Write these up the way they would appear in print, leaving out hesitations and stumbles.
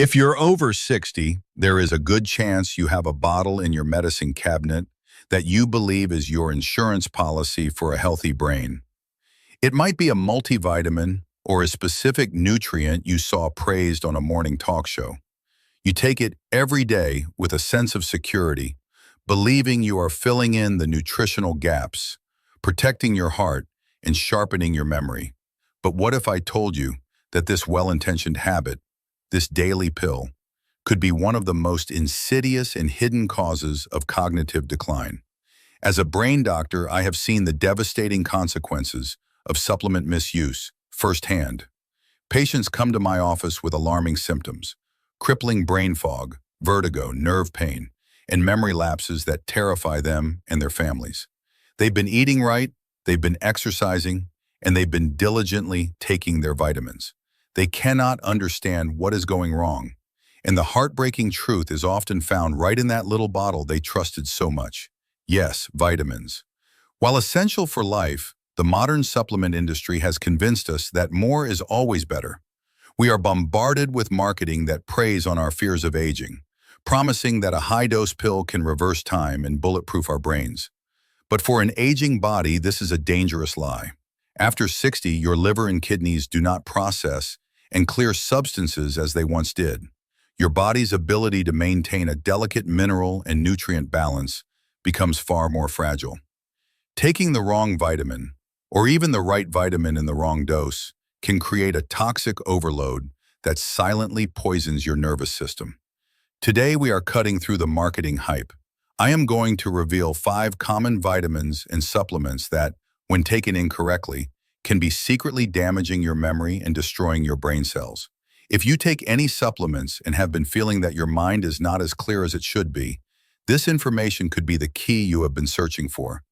If you're over 60, there is a good chance you have a bottle in your medicine cabinet that you believe is your insurance policy for a healthy brain. It might be a multivitamin or a specific nutrient you saw praised on a morning talk show. You take it every day with a sense of security, believing you are filling in the nutritional gaps, protecting your heart, and sharpening your memory. But what if I told you that this well-intentioned habit, this daily pill, could be one of the most insidious and hidden causes of cognitive decline? As a brain doctor, I have seen the devastating consequences of supplement misuse firsthand. Patients come to my office with alarming symptoms: crippling brain fog, vertigo, nerve pain, and memory lapses that terrify them and their families. They've been eating right, they've been exercising, and they've been diligently taking their vitamins. They cannot understand what is going wrong, and the heartbreaking truth is often found right in that little bottle they trusted so much. Yes, vitamins. While essential for life, the modern supplement industry has convinced us that more is always better. We are bombarded with marketing that preys on our fears of aging, promising that a high-dose pill can reverse time and bulletproof our brains. But for an aging body, this is a dangerous lie. After 60, your liver and kidneys do not process and clear substances as they once did. Your body's ability to maintain a delicate mineral and nutrient balance becomes far more fragile. Taking the wrong vitamin, or even the right vitamin in the wrong dose, can create a toxic overload that silently poisons your nervous system. Today, we are cutting through the marketing hype. I am going to reveal 5 common vitamins and supplements that, when taken incorrectly, can be secretly damaging your memory and destroying your brain cells. If you take any supplements and have been feeling that your mind is not as clear as it should be, this information could be the key you have been searching for.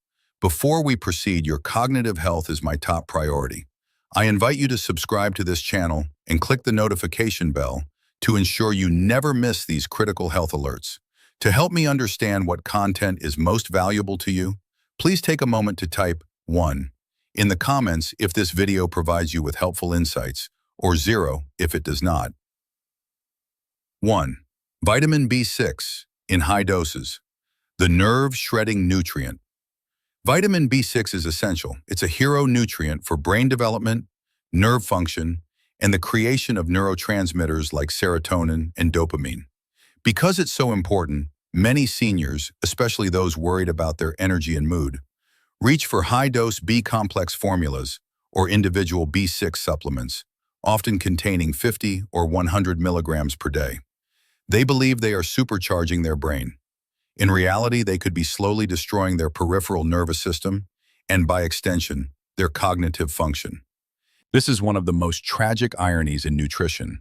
Before we proceed, your cognitive health is my top priority. I invite you to subscribe to this channel and click the notification bell to ensure you never miss these critical health alerts. To help me understand what content is most valuable to you, please take a moment to type 1 in the comments if this video provides you with helpful insights, or 0 if it does not. 1. Vitamin B6 in high doses, the nerve-shredding nutrient. Vitamin B6 is essential. It's a hero nutrient for brain development, nerve function, and the creation of neurotransmitters like serotonin and dopamine. Because it's so important, many seniors, especially those worried about their energy and mood, reach for high-dose B-complex formulas or individual B6 supplements, often containing 50 or 100 milligrams per day. They believe they are supercharging their brain. In reality, they could be slowly destroying their peripheral nervous system and, by extension, their cognitive function. This is one of the most tragic ironies in nutrition.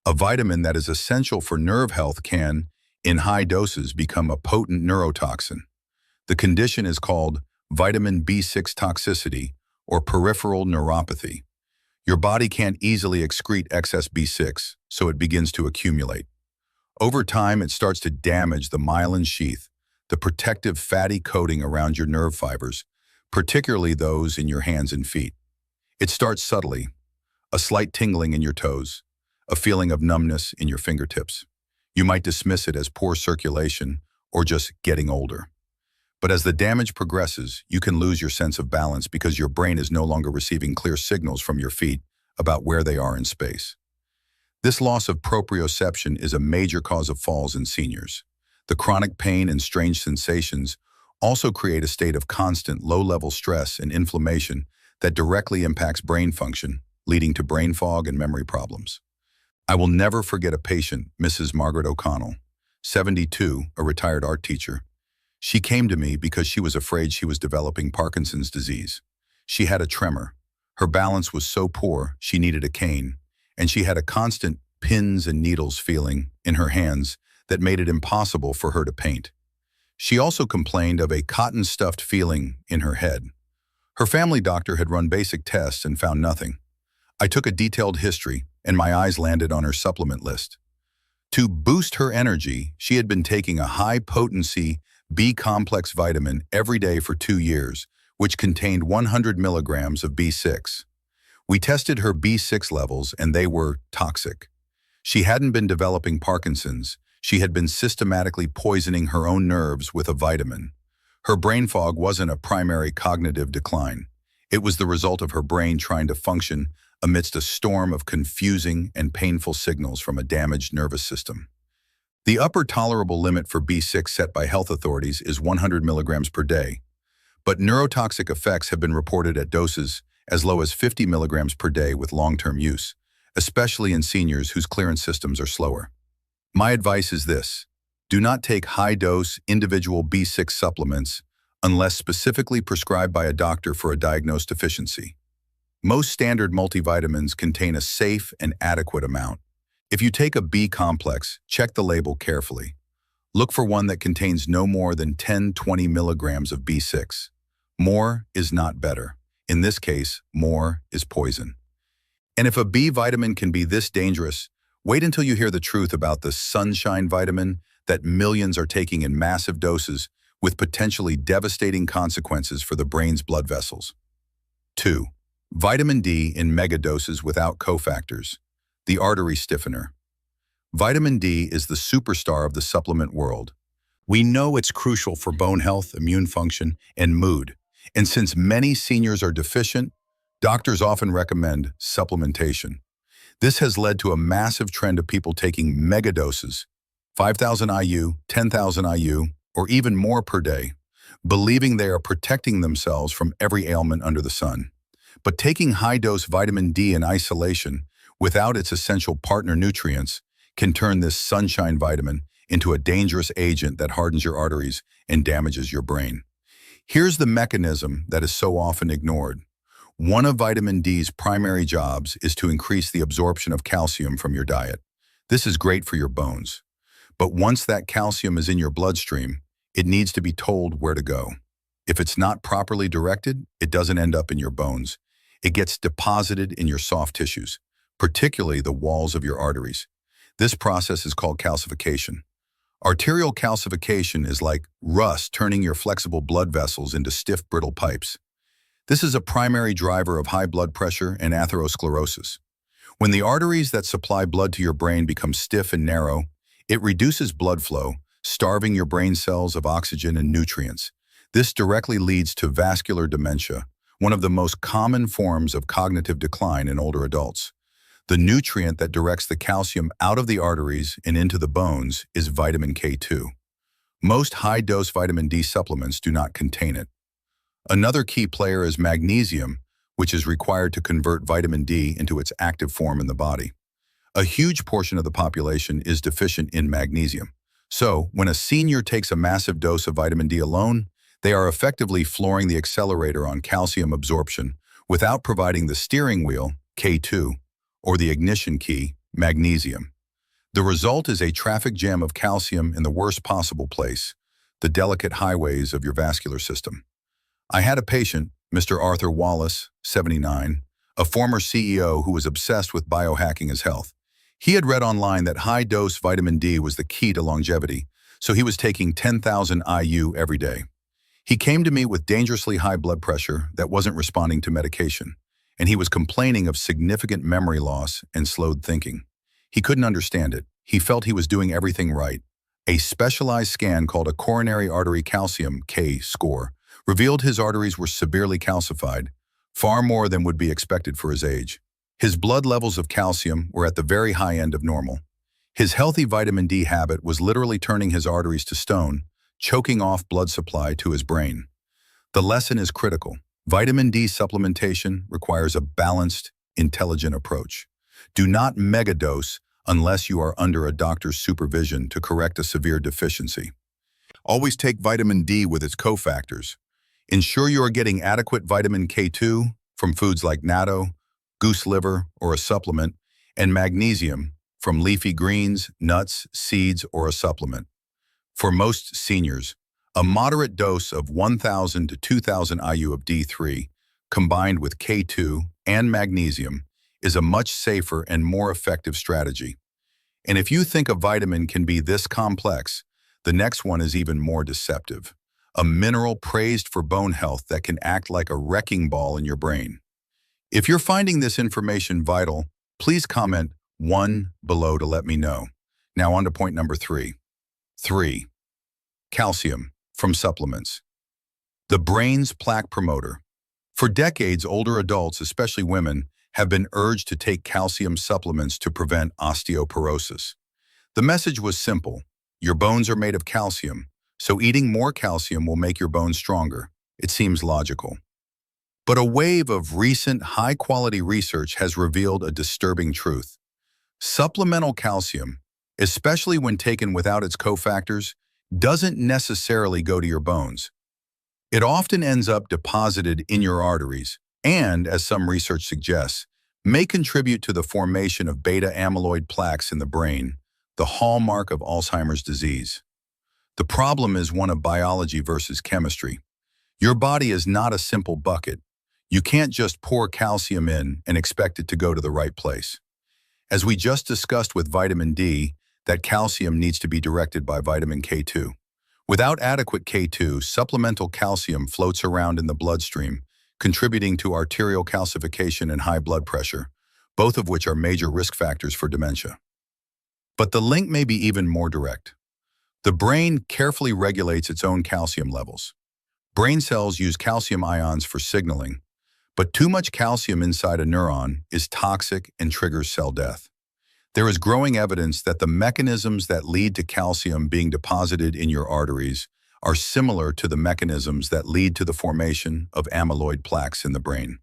A vitamin that is essential for nerve health can, in high doses, become a potent neurotoxin. The condition is called vitamin B6 toxicity or peripheral neuropathy. Your body can't easily excrete excess B6, so it begins to accumulate. Over time, it starts to damage the myelin sheath, the protective fatty coating around your nerve fibers, particularly those in your hands and feet. It starts subtly, a slight tingling in your toes, a feeling of numbness in your fingertips. You might dismiss it as poor circulation or just getting older. But as the damage progresses, you can lose your sense of balance because your brain is no longer receiving clear signals from your feet about where they are in space. This loss of proprioception is a major cause of falls in seniors. The chronic pain and strange sensations also create a state of constant low-level stress and inflammation that directly impacts brain function, leading to brain fog and memory problems. I will never forget a patient, Mrs. Margaret O'Connell, 72, a retired art teacher. She came to me because she was afraid she was developing Parkinson's disease. She had a tremor. Her balance was so poor she needed a cane, and she had a constant pins and needles feeling in her hands that made it impossible for her to paint. She also complained of a cotton-stuffed feeling in her head. Her family doctor had run basic tests and found nothing. I took a detailed history, and my eyes landed on her supplement list. To boost her energy, she had been taking a high-potency B-complex vitamin every day for 2 years, which contained 100 milligrams of B6. We tested her B6 levels, and they were toxic. She hadn't been developing Parkinson's. She had been systematically poisoning her own nerves with a vitamin. Her brain fog wasn't a primary cognitive decline. It was the result of her brain trying to function amidst a storm of confusing and painful signals from a damaged nervous system. The upper tolerable limit for B6 set by health authorities is 100 milligrams per day, but neurotoxic effects have been reported at doses as low as 50 milligrams per day with long-term use, especially in seniors whose clearance systems are slower. My advice is this: do not take high-dose individual B6 supplements unless specifically prescribed by a doctor for a diagnosed deficiency. Most standard multivitamins contain a safe and adequate amount. If you take a B complex, check the label carefully. Look for one that contains no more than 10-20 milligrams of B6. More is not better. In this case, more is poison. And if a B vitamin can be this dangerous, wait until you hear the truth about the sunshine vitamin that millions are taking in massive doses with potentially devastating consequences for the brain's blood vessels. 2. Vitamin D in megadoses without cofactors. The artery stiffener. Vitamin D is the superstar of the supplement world. We know it's crucial for bone health, immune function, and mood. And since many seniors are deficient, doctors often recommend supplementation. This has led to a massive trend of people taking megadoses, 5,000 IU, 10,000 IU, or even more per day, believing they are protecting themselves from every ailment under the sun. But taking high-dose vitamin D in isolation, without its essential partner nutrients, can turn this sunshine vitamin into a dangerous agent that hardens your arteries and damages your brain. Here's the mechanism that is so often ignored. One of vitamin D's primary jobs is to increase the absorption of calcium from your diet. This is great for your bones. But once that calcium is in your bloodstream, it needs to be told where to go. If it's not properly directed, it doesn't end up in your bones. It gets deposited in your soft tissues, particularly the walls of your arteries. This process is called calcification. Arterial calcification is like rust turning your flexible blood vessels into stiff, brittle pipes. This is a primary driver of high blood pressure and atherosclerosis. When the arteries that supply blood to your brain become stiff and narrow, it reduces blood flow, starving your brain cells of oxygen and nutrients. This directly leads to vascular dementia, one of the most common forms of cognitive decline in older adults. The nutrient that directs the calcium out of the arteries and into the bones is vitamin K2. Most high-dose vitamin D supplements do not contain it. Another key player is magnesium, which is required to convert vitamin D into its active form in the body. A huge portion of the population is deficient in magnesium. So, when a senior takes a massive dose of vitamin D alone, they are effectively flooring the accelerator on calcium absorption without providing the steering wheel, K2, or the ignition key, magnesium. The result is a traffic jam of calcium in the worst possible place, the delicate highways of your vascular system. I had a patient, Mr. Arthur Wallace, 79, a former CEO who was obsessed with biohacking his health. He had read online that high-dose vitamin D was the key to longevity, so he was taking 10,000 IU every day. He came to me with dangerously high blood pressure that wasn't responding to medication, and he was complaining of significant memory loss and slowed thinking. He couldn't understand it. He felt he was doing everything right. A specialized scan called a coronary artery calcium K score revealed his arteries were severely calcified, far more than would be expected for his age. His blood levels of calcium were at the very high end of normal. His healthy vitamin D habit was literally turning his arteries to stone, choking off blood supply to his brain. The lesson is critical. Vitamin D supplementation requires a balanced, intelligent approach. Do not megadose unless you are under a doctor's supervision to correct a severe deficiency. Always take vitamin D with its cofactors. Ensure you are getting adequate vitamin K2 from foods like natto, goose liver, or a supplement, and magnesium from leafy greens, nuts, seeds, or a supplement. For most seniors, a moderate dose of 1,000 to 2,000 IU of D3, combined with K2 and magnesium, is a much safer and more effective strategy. And if you think a vitamin can be this complex, the next one is even more deceptive. A mineral praised for bone health that can act like a wrecking ball in your brain. If you're finding this information vital, please comment 1 below to let me know. Now on to point number 3. 3. Calcium from supplements. The brain's plaque promoter. For decades, older adults, especially women, have been urged to take calcium supplements to prevent osteoporosis. The message was simple. Your bones are made of calcium, so eating more calcium will make your bones stronger. It seems logical. But a wave of recent high-quality research has revealed a disturbing truth. Supplemental calcium, especially when taken without its cofactors, doesn't necessarily go to your bones. It often ends up deposited in your arteries and, as some research suggests, may contribute to the formation of beta-amyloid plaques in the brain, the hallmark of Alzheimer's disease. The problem is one of biology versus chemistry. Your body is not a simple bucket. You can't just pour calcium in and expect it to go to the right place. As we just discussed with vitamin D, that calcium needs to be directed by vitamin K2. Without adequate K2, supplemental calcium floats around in the bloodstream, contributing to arterial calcification and high blood pressure, both of which are major risk factors for dementia. But the link may be even more direct. The brain carefully regulates its own calcium levels. Brain cells use calcium ions for signaling, but too much calcium inside a neuron is toxic and triggers cell death. There is growing evidence that the mechanisms that lead to calcium being deposited in your arteries are similar to the mechanisms that lead to the formation of amyloid plaques in the brain.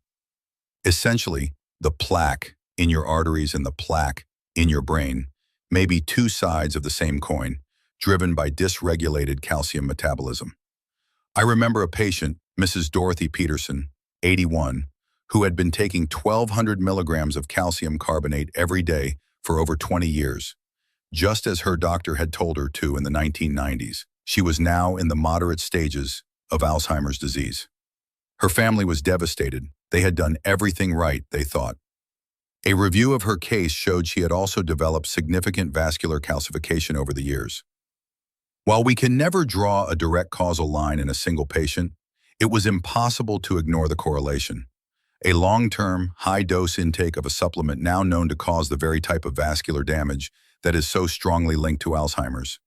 Essentially, the plaque in your arteries and the plaque in your brain may be two sides of the same coin, driven by dysregulated calcium metabolism. I remember a patient, Mrs. Dorothy Peterson, 81, who had been taking 1,200 milligrams of calcium carbonate every day for over 20 years. Just as her doctor had told her to in the 1990s, she was now in the moderate stages of Alzheimer's disease. Her family was devastated. They had done everything right, they thought. A review of her case showed she had also developed significant vascular calcification over the years. While we can never draw a direct causal line in a single patient, it was impossible to ignore the correlation. A long-term, high-dose intake of a supplement now known to cause the very type of vascular damage that is so strongly linked to Alzheimer's.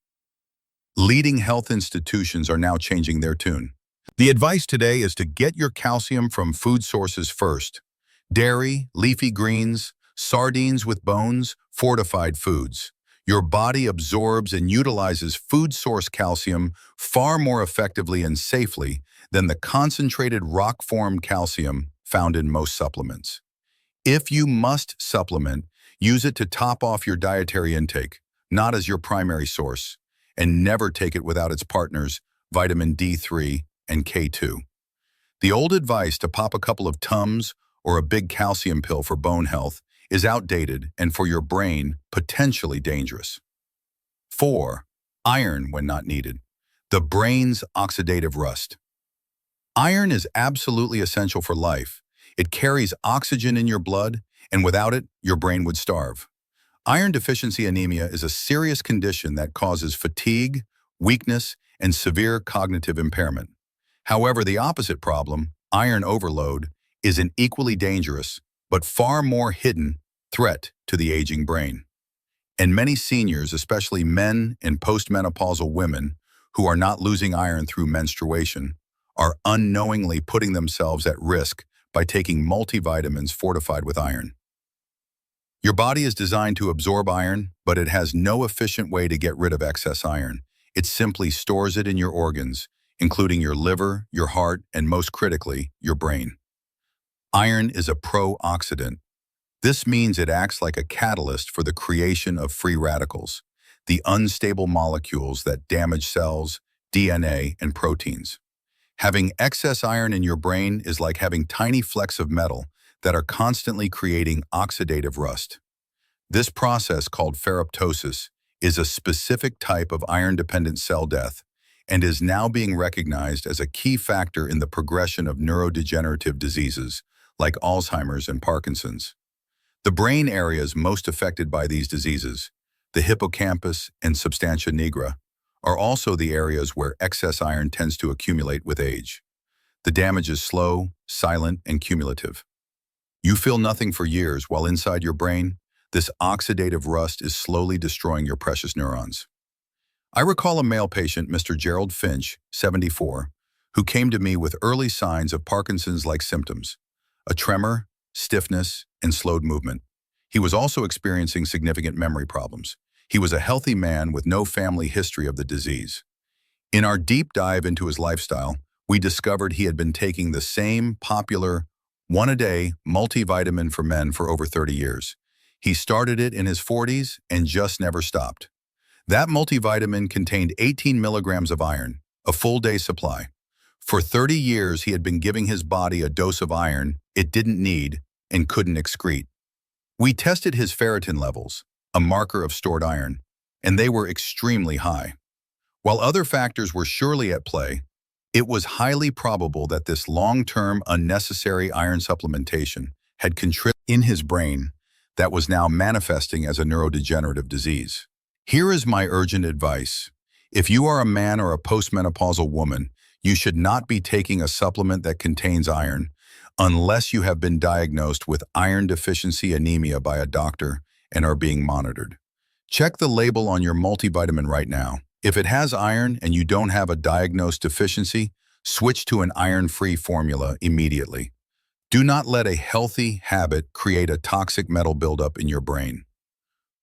Leading health institutions are now changing their tune. The advice today is to get your calcium from food sources first. Dairy, leafy greens, sardines with bones, fortified foods. Your body absorbs and utilizes food source calcium far more effectively and safely than the concentrated rock-formed calcium found in most supplements. If you must supplement, use it to top off your dietary intake, not as your primary source, and never take it without its partners, vitamin D3 and K2. The old advice to pop a couple of Tums or a big calcium pill for bone health is outdated and for your brain, potentially dangerous. 4. Iron when not needed. The brain's oxidative rust. Iron is absolutely essential for life. It carries oxygen in your blood, and without it, your brain would starve. Iron deficiency anemia is a serious condition that causes fatigue, weakness, and severe cognitive impairment. However, the opposite problem, iron overload, is an equally dangerous, but far more hidden, threat to the aging brain. And many seniors, especially men and postmenopausal women who are not losing iron through menstruation, are unknowingly putting themselves at risk by taking multivitamins fortified with iron. Your body is designed to absorb iron, but it has no efficient way to get rid of excess iron. It simply stores it in your organs, including your liver, your heart, and most critically, your brain. Iron is a pro-oxidant. This means it acts like a catalyst for the creation of free radicals, the unstable molecules that damage cells, DNA, and proteins. Having excess iron in your brain is like having tiny flecks of metal that are constantly creating oxidative rust. This process, called ferroptosis, is a specific type of iron-dependent cell death and is now being recognized as a key factor in the progression of neurodegenerative diseases like Alzheimer's and Parkinson's. The brain areas most affected by these diseases, the hippocampus and substantia nigra, are also the areas where excess iron tends to accumulate with age. The damage is slow, silent, and cumulative. You feel nothing for years while inside your brain, This oxidative rust is slowly destroying your precious neurons. I recall a male patient, Mr. Gerald Finch, 74, who came to me with early signs of Parkinson's-like symptoms, a tremor, stiffness, and slowed movement. He was also experiencing significant memory problems. He was a healthy man with no family history of the disease. In our deep dive into his lifestyle, we discovered he had been taking the same popular one-a-day multivitamin for men for over 30 years. He started it in his 40s and just never stopped. That multivitamin contained 18 milligrams of iron, a full day supply. For 30 years, he had been giving his body a dose of iron it didn't need and couldn't excrete. We tested his ferritin levels, a marker of stored iron, and they were extremely high. While other factors were surely at play, it was highly probable that this long-term unnecessary iron supplementation had contributed in his brain that was now manifesting as a neurodegenerative disease. Here is my urgent advice. If you are a man or a postmenopausal woman, you should not be taking a supplement that contains iron unless you have been diagnosed with iron deficiency anemia by a doctor and are being monitored. Check the label on your multivitamin right now. If it has iron and you don't have a diagnosed deficiency, switch to an iron-free formula immediately. Do not let a healthy habit create a toxic metal buildup in your brain.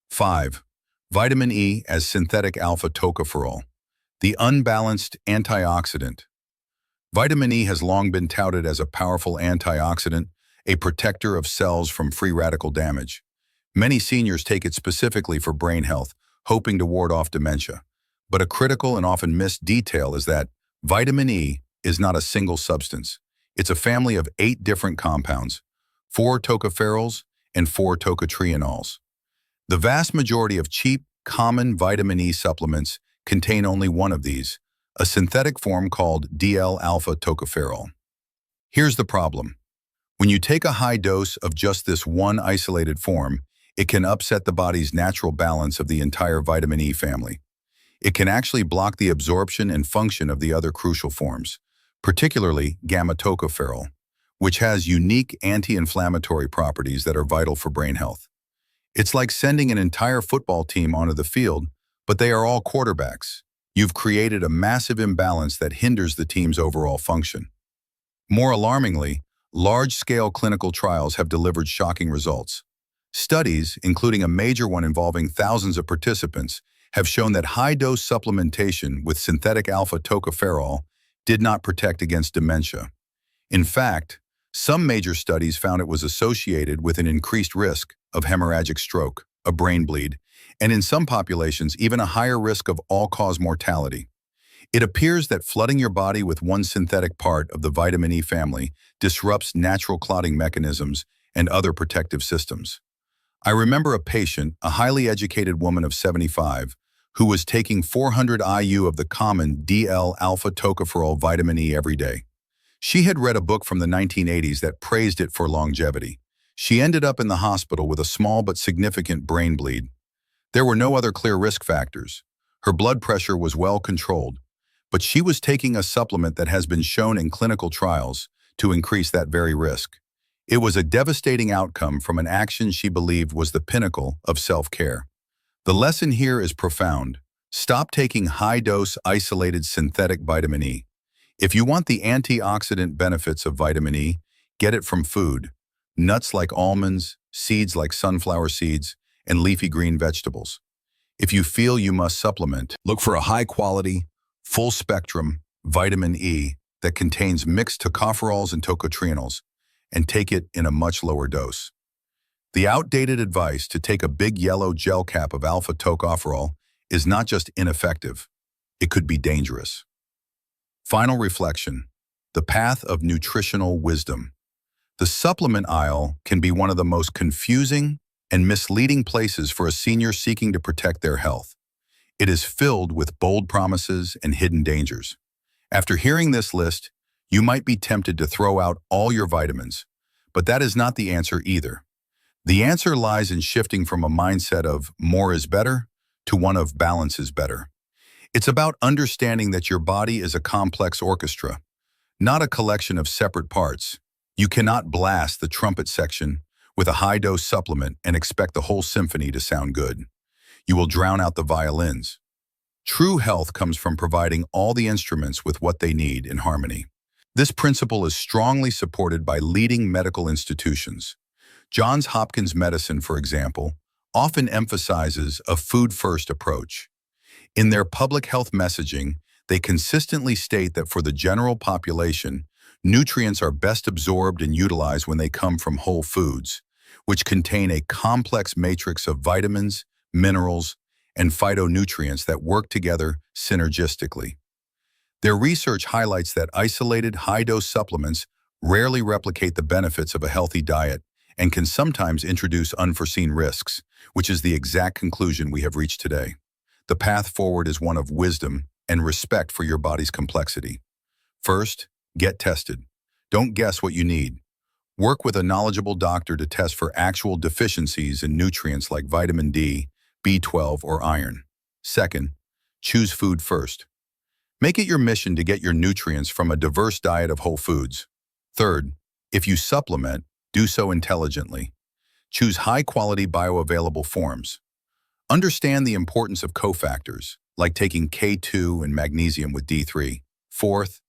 5. Vitamin E as synthetic alpha-tocopherol, the unbalanced antioxidant. Vitamin E has long been touted as a powerful antioxidant, a protector of cells from free radical damage. Many seniors take it specifically for brain health, hoping to ward off dementia. But a critical and often missed detail is that vitamin E is not a single substance. It's a family of 8 different compounds, 4 tocopherols and 4 tocotrienols. The vast majority of cheap, common vitamin E supplements contain only one of these, a synthetic form called DL-alpha-tocopherol. Here's the problem. When you take a high dose of just this one isolated form, it can upset the body's natural balance of the entire vitamin E family. It can actually block the absorption and function of the other crucial forms, particularly gamma-tocopherol, which has unique anti-inflammatory properties that are vital for brain health. It's like sending an entire football team onto the field, but they are all quarterbacks. You've created a massive imbalance that hinders the team's overall function. More alarmingly, large-scale clinical trials have delivered shocking results. Studies, including a major one involving thousands of participants, have shown that high-dose supplementation with synthetic alpha-tocopherol did not protect against dementia. In fact, some major studies found it was associated with an increased risk of hemorrhagic stroke, a brain bleed, and in some populations, even a higher risk of all-cause mortality. It appears that flooding your body with one synthetic part of the vitamin E family disrupts natural clotting mechanisms and other protective systems. I remember a patient, a highly educated woman of 75, who was taking 400 IU of the common DL-alpha-tocopherol vitamin E every day. She had read a book from the 1980s that praised it for longevity. She ended up in the hospital with a small but significant brain bleed. There were no other clear risk factors. Her blood pressure was well controlled, but she was taking a supplement that has been shown in clinical trials to increase that very risk. It was a devastating outcome from an action she believed was the pinnacle of self-care. The lesson here is profound. Stop taking high-dose isolated synthetic vitamin E. If you want the antioxidant benefits of vitamin E, get it from food. Nuts like almonds, seeds like sunflower seeds, and leafy green vegetables. If you feel you must supplement, look for a high-quality, full-spectrum vitamin E that contains mixed tocopherols and tocotrienols, and take it in a much lower dose. The outdated advice to take a big yellow gel cap of alpha-tocopherol is not just ineffective, it could be dangerous. Final reflection: the path of nutritional wisdom. The supplement aisle can be one of the most confusing and misleading places for a senior seeking to protect their health. It is filled with bold promises and hidden dangers. After hearing this list, you might be tempted to throw out all your vitamins, but that is not the answer either. The answer lies in shifting from a mindset of more is better to one of balance is better. It's about understanding that your body is a complex orchestra, not a collection of separate parts. You cannot blast the trumpet section with a high-dose supplement and expect the whole symphony to sound good. You will drown out the violins. True health comes from providing all the instruments with what they need in harmony. This principle is strongly supported by leading medical institutions. Johns Hopkins Medicine, for example, often emphasizes a food-first approach. In their public health messaging, they consistently state that for the general population, nutrients are best absorbed and utilized when they come from whole foods, which contain a complex matrix of vitamins, minerals, and phytonutrients that work together synergistically. Their research highlights that isolated high-dose supplements rarely replicate the benefits of a healthy diet and can sometimes introduce unforeseen risks, which is the exact conclusion we have reached today. The path forward is one of wisdom and respect for your body's complexity. First, get tested. Don't guess what you need. Work with a knowledgeable doctor to test for actual deficiencies in nutrients like vitamin D, B12, or iron. Second, choose food first. Make it your mission to get your nutrients from a diverse diet of whole foods. Third, if you supplement, do so intelligently. Choose high-quality bioavailable forms. Understand the importance of cofactors, like taking K2 and magnesium with D3. Fourth,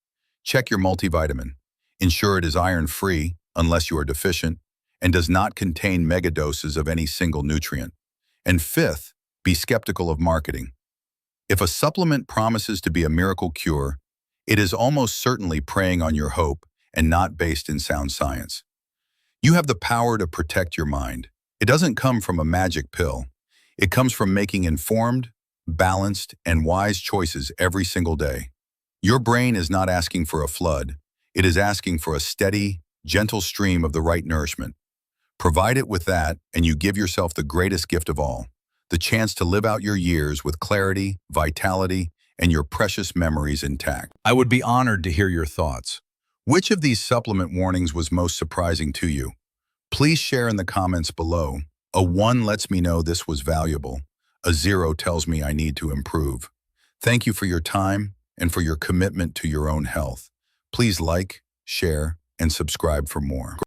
check your multivitamin. Ensure it is iron-free, unless you are deficient, and does not contain megadoses of any single nutrient. And fifth, be skeptical of marketing. If a supplement promises to be a miracle cure, it is almost certainly preying on your hope and not based in sound science. You have the power to protect your mind. It doesn't come from a magic pill. It comes from making informed, balanced, and wise choices every single day. Your brain is not asking for a flood. It is asking for a steady, gentle stream of the right nourishment. Provide it with that, and you give yourself the greatest gift of all, the chance to live out your years with clarity, vitality, and your precious memories intact. I would be honored to hear your thoughts. Which of these supplement warnings was most surprising to you? Please share in the comments below. A 1 lets me know this was valuable. A 0 tells me I need to improve. Thank you for your time and for your commitment to your own health. Please like, share, and subscribe for more.